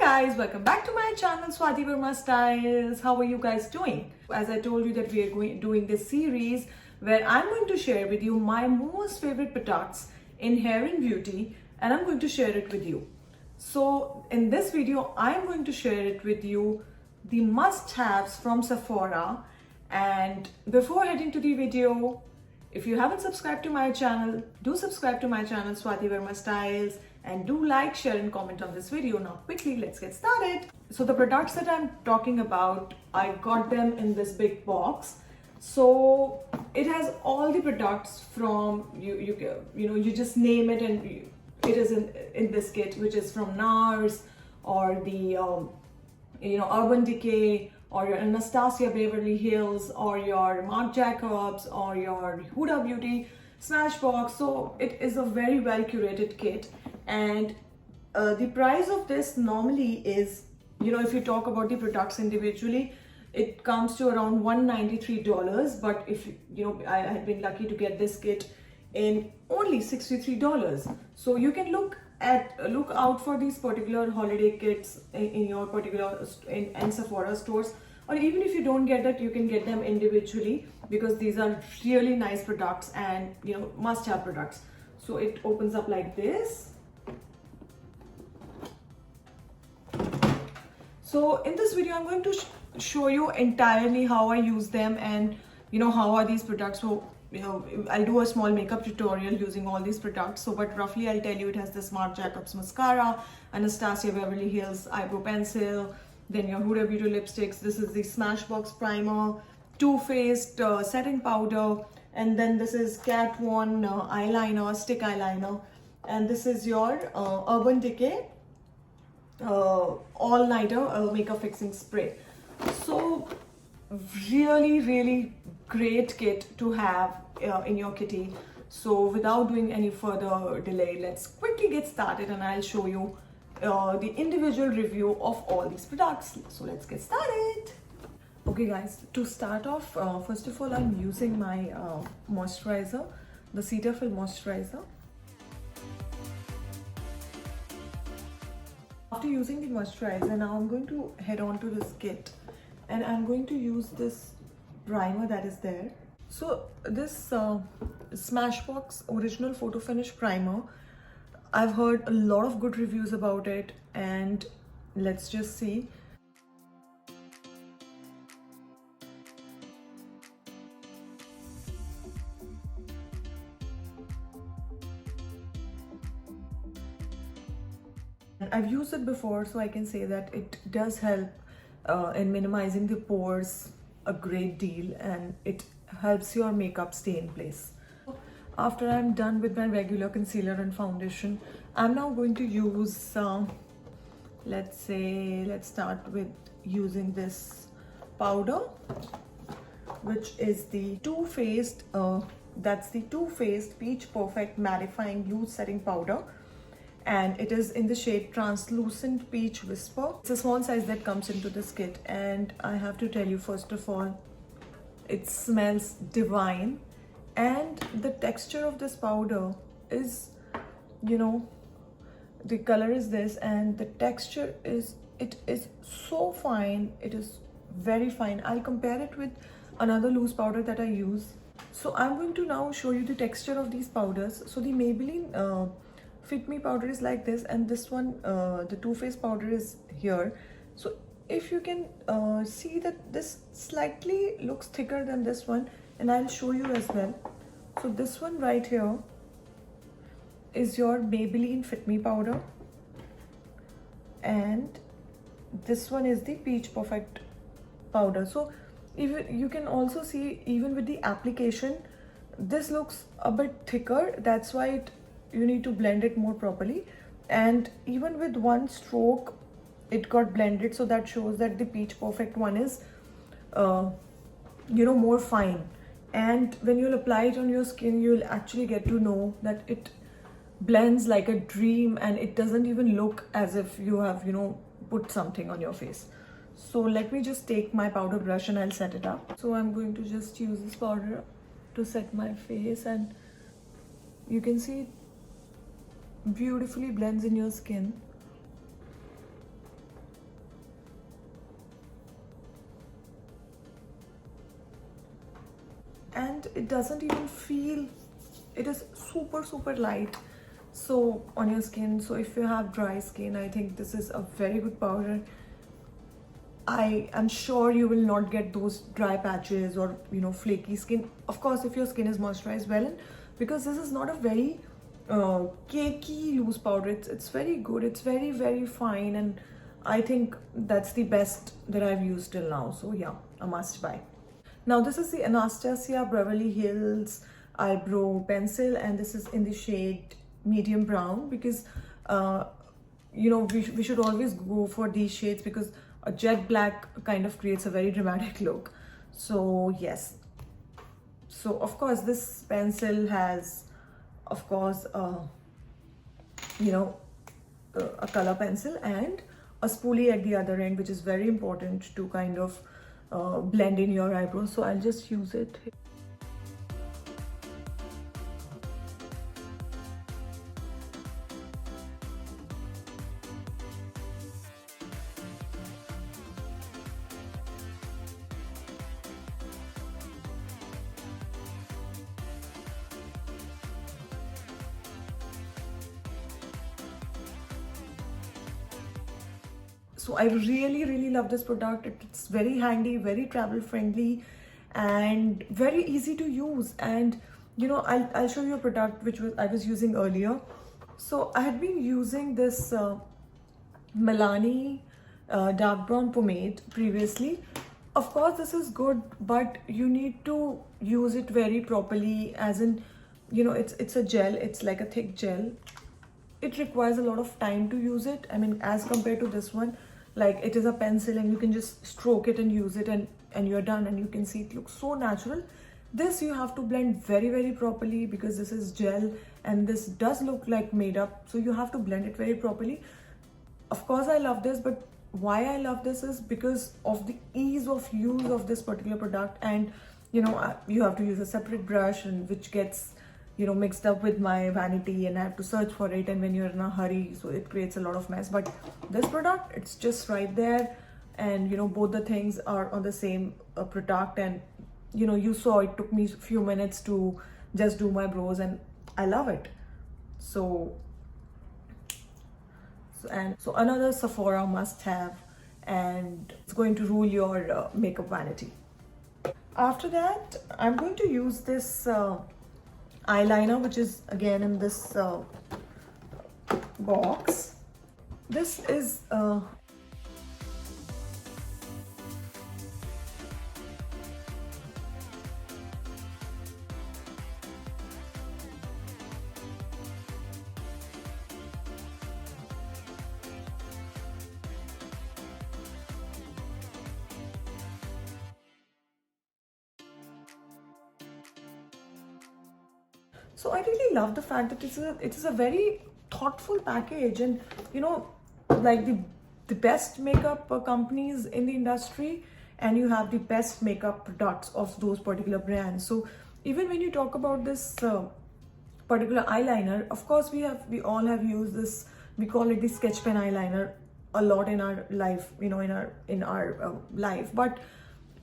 guys, welcome back to my channel Swati Verma Styles. How are you guys doing? As I told you that we are doing this series where I'm going to share with you my most favorite products in hair and beauty, and I'm going to share it with you. So in this video, I'm going to share it with you the must-haves from Sephora. And before heading to the video, if you haven't subscribed to my channel, do subscribe to my channel Swati Verma Styles, and do like, share and comment on this video. Now quickly, let's get started. So the products that I'm talking about, I got them in this big box. So it has all the products from you just name it, and it is in this kit, which is from NARS or the Urban Decay, or your Anastasia Beverly Hills, or your Marc Jacobs, or your Huda Beauty, Smashbox. So it is a very well curated kit, and the price of this normally is, if you talk about the products individually, it comes to around $193. But if I had been lucky to get this kit in only $63. So you can look out for these particular holiday kits in your particular in Sephora stores, or even if you don't get that, you can get them individually, because these are really nice products and must-have products. So it opens up like this. So in this video, I'm going to show you entirely how I use them, and how are these products. So I'll do a small makeup tutorial using all these products. So but roughly I'll tell you, it has this Marc Jacobs mascara, Anastasia Beverly Hills eyebrow pencil, then your Huda Beauty lipsticks. This is the Smashbox primer, Too Faced setting powder, and then this is Kat Von eyeliner, stick eyeliner, and this is your Urban Decay all-nighter makeup fixing spray. So really great kit to have in your kitty. So without doing any further delay, let's quickly get started, and I'll show you the individual review of all these products. So let's get started. Okay guys, to start off, first of all, I'm using my moisturizer, the Cetaphil moisturizer. After using the moisturizer, now I'm going to head on to this kit, and I'm going to use this primer that is there. So this Smashbox Original Photo Finish Primer, I've heard a lot of good reviews about it, and let's just see. I've used it before, so I can say that it does help in minimizing the pores a great deal, and it helps your makeup stay in place. After I'm done with my regular concealer and foundation, I'm now going to use let's start with using this powder, which is the Too Faced that's the Too Faced Peach Perfect Mattifying Loose Setting Powder, and it is in the shade Translucent Peach Whisper. It's a small size that comes into this kit, and I have to tell you, first of all, it smells divine, and the texture of this powder is, the color is this, and the texture is, it is so fine. It is very fine. I'll compare it with another loose powder that I use. So I'm going to now show you the texture of these powders. So the Maybelline Fit Me powder is like this, and this one, the Too Faced powder, is here. So if you can see that this slightly looks thicker than this one, and I'll show you as well. So this one right here is your Maybelline Fit Me powder, and this one is the Peach Perfect powder. So even you can also see, even with the application, this looks a bit thicker. That's why you need to blend it more properly, and even with one stroke it got blended, so that shows that the Peach Perfect one is more fine, and when you'll apply it on your skin, you'll actually get to know that it blends like a dream, and it doesn't even look as if you have put something on your face. So let me just take my powder brush and I'll set it up. So I'm going to just use this powder to set my face, and you can see it beautifully blends in your skin. and it doesn't even feel, it is super light so on your skin. So if you have dry skin, I think this is a very good powder. I am sure you will not get those dry patches or flaky skin. Of course, if your skin is moisturized well, because this is not a very cakey loose powder. It's very good. It's very fine, and I think that's the best that I've used till now. So yeah, a must buy. Now this is the Anastasia Beverly Hills eyebrow pencil, and this is in the shade medium brown, because we should always go for these shades, because a jet black kind of creates a very dramatic look. So yes, so of course this pencil has, of course, a color pencil and a spoolie at the other end, which is very important to kind of blend in your eyebrows. So I'll just use it. So I really love this product. It's very handy, very travel friendly, and very easy to use. And I'll show you a product which I was using earlier. So I had been using this Milani dark brown pomade previously. Of course this is good, but you need to use it very properly, as in it's a gel. It's like a thick gel. It requires a lot of time to use it. I mean, as compared to this one, like it is a pencil and you can just stroke it and use it, and you're done, and you can see it looks so natural. This you have to blend very properly, because this is gel and this does look like made up, so you have to blend it very properly. Of course I love this, but why I love this is because of the ease of use of this particular product. And you have to use a separate brush, and which gets mixed up with my vanity, and I have to search for it, and when you're in a hurry, so it creates a lot of mess. But this product, it's just right there, and both the things are on the same product. And you saw it took me a few minutes to just do my brows, and I love it. So another Sephora must have, and it's going to rule your makeup vanity. After that, I'm going to use this eyeliner, which is again in this box. This is so I really love the fact that it is a very thoughtful package, and like the best makeup companies in the industry, and you have the best makeup products of those particular brands. So even when you talk about this particular eyeliner, of course we all have used this. We call it the sketch pen eyeliner a lot in our life, in our life. But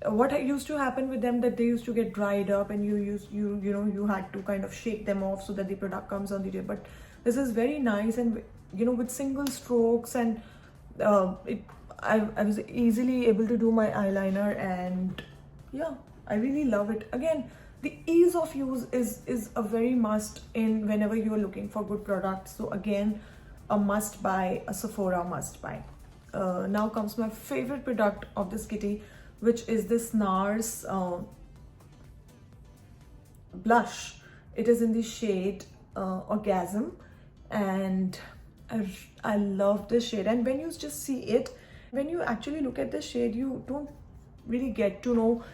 what used to happen with them, that they used to get dried up, and you had to kind of shake them off so that the product comes on the tip. But this is very nice, and with single strokes, and I was easily able to do my eyeliner, and yeah, I really love it. Again, the ease of use is a very must in whenever you are looking for good products. So again, a must buy, a Sephora must buy. Now comes my favorite product of this kitty, which is this NARS blush. It is in the shade Orgasm, and I love this shade. And when you just see it, when you actually look at the shade, you don't really get to know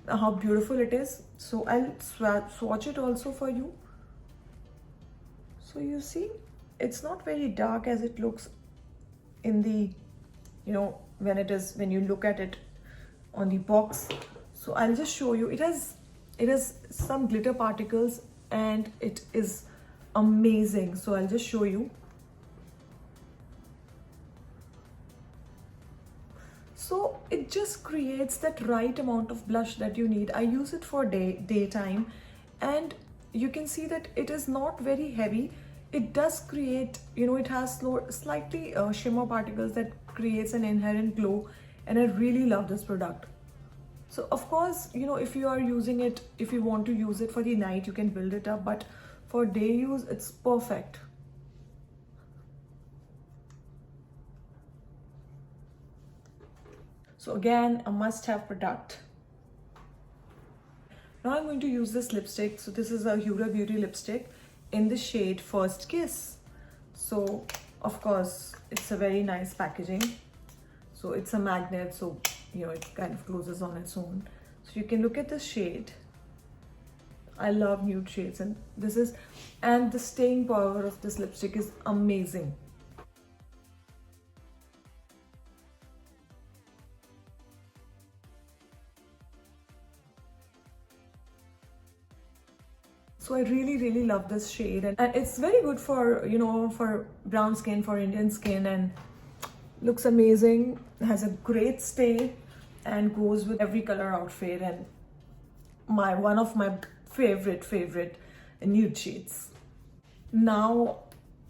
how beautiful it is. So I'll swatch it also for you. So you see, it's not very dark as it looks in the when you look at it on the box. So I'll just show you. It has some glitter particles, and it is amazing. So I'll just show you. So it just creates that right amount of blush that you need. I use it for daytime, and you can see that it is not very heavy. It does create, it has slightly shimmer particles that creates an inherent glow, and I really love this product. So of course, if you are using it, if you want to use it for the night, you can build it up, but for day use, it's perfect. So again, a must-have product. Now I'm going to use this lipstick. So this is a Huda Beauty lipstick in the shade First Kiss. So of course, it's a very nice packaging. So it's a magnet, so it kind of closes on its own. So you can look at the shade. I love nude shades, and the staying power of this lipstick is amazing. So I really love this shade, and it's very good for for brown skin, for Indian skin, and looks amazing, has a great stay, and goes with every color outfit, and one of my favorite nude shades. Now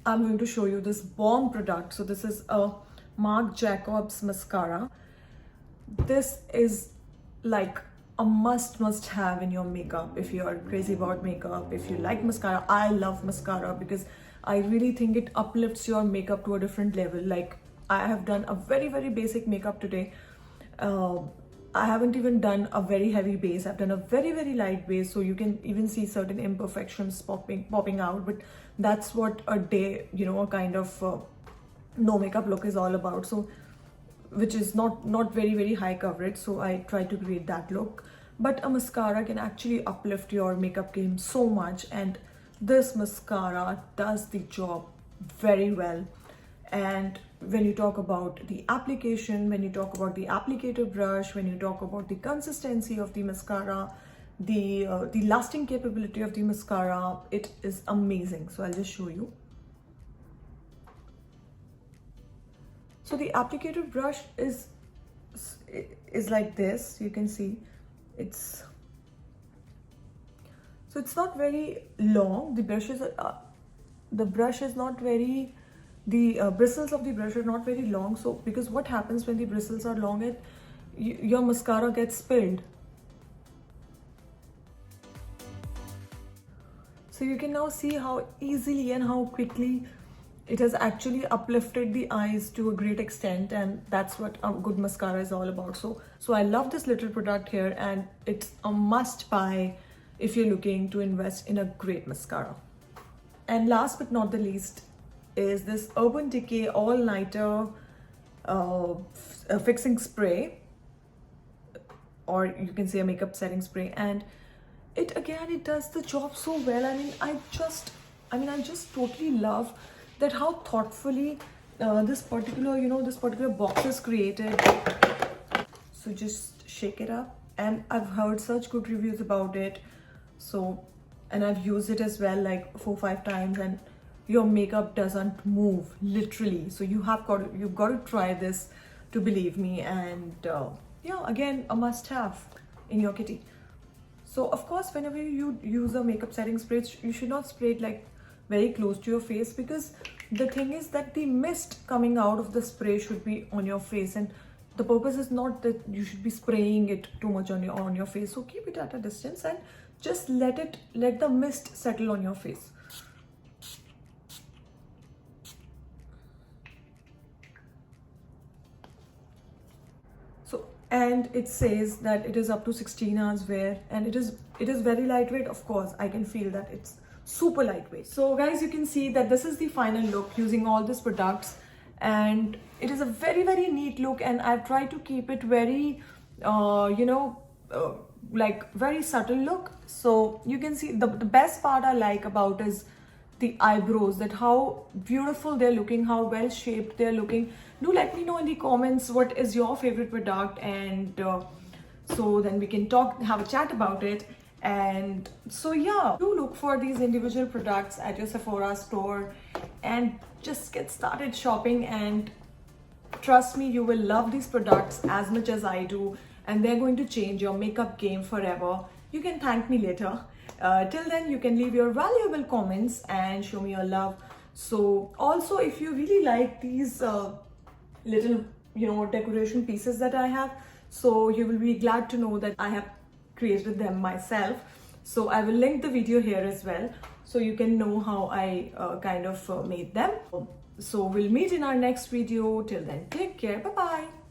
I'm going to show you this bomb product. So this is a Marc Jacobs mascara. This is like a must have in your makeup if you are crazy about makeup. If you like mascara, I love mascara because I really think it uplifts your makeup to a different level. Like, I have done a very basic makeup today. I haven't even done a very heavy base. I've done a very light base, so you can even see certain imperfections popping out. But that's what a day, a kind of no makeup look is all about. So, which is not very high coverage. So I try to create that look. But a mascara can actually uplift your makeup game so much, and this mascara does the job very well. And when you talk about the application, when you talk about the applicator brush, when you talk about the consistency of the mascara, the lasting capability of the mascara, it is amazing. So I'll just show you. So the applicator brush is like this. You can see it's not very long. The brush is not very, the bristles of the brush are not very long. So because what happens when the bristles are long, your mascara gets spilled. So you can now see how easily and how quickly it has actually uplifted the eyes to a great extent, and that's what a good mascara is all about. So I love this little product here, and it's a must buy if you're looking to invest in a great mascara. And last but not the least is this Urban Decay All Nighter fixing spray, or you can say a makeup setting spray, and it does the job so well. I just totally love that how thoughtfully this particular box is created. So just shake it up, and I've heard such good reviews about it. So, and I've used it as well, like 4-5 times, and your makeup doesn't move, literally. So you've got to try this to believe me. And yeah, again, a must have in your kitty. So of course, whenever you use a makeup setting spray, you should not spray it like very close to your face, because the thing is that the mist coming out of the spray should be on your face, and the purpose is not that you should be spraying it too much on your face. So keep it at a distance and just let the mist settle on your face. So, and it says that it is up to 16 hours wear, and it is very lightweight. Of course, I can feel that it's super lightweight. So guys, you can see that this is the final look using all these products, and it is a very neat look, and I've tried to keep it very like very subtle look. So you can see the best part I like about is the eyebrows, that how beautiful they're looking, how well shaped they're looking. Do let me know in the comments what is your favorite product, and so then we can have a chat about it. And so yeah, do look for these individual products at your Sephora store and just get started shopping and trust me, you will love these products as much as I do, and they're going to change your makeup game forever. You can thank me later. Till then, you can leave your valuable comments and show me your love. So also, if you really like these little decoration pieces that I have, so you will be glad to know that I have created them myself. So I will link the video here as well, so you can know how I kind of made them. So we'll meet in our next video. Till then, take care. Bye bye.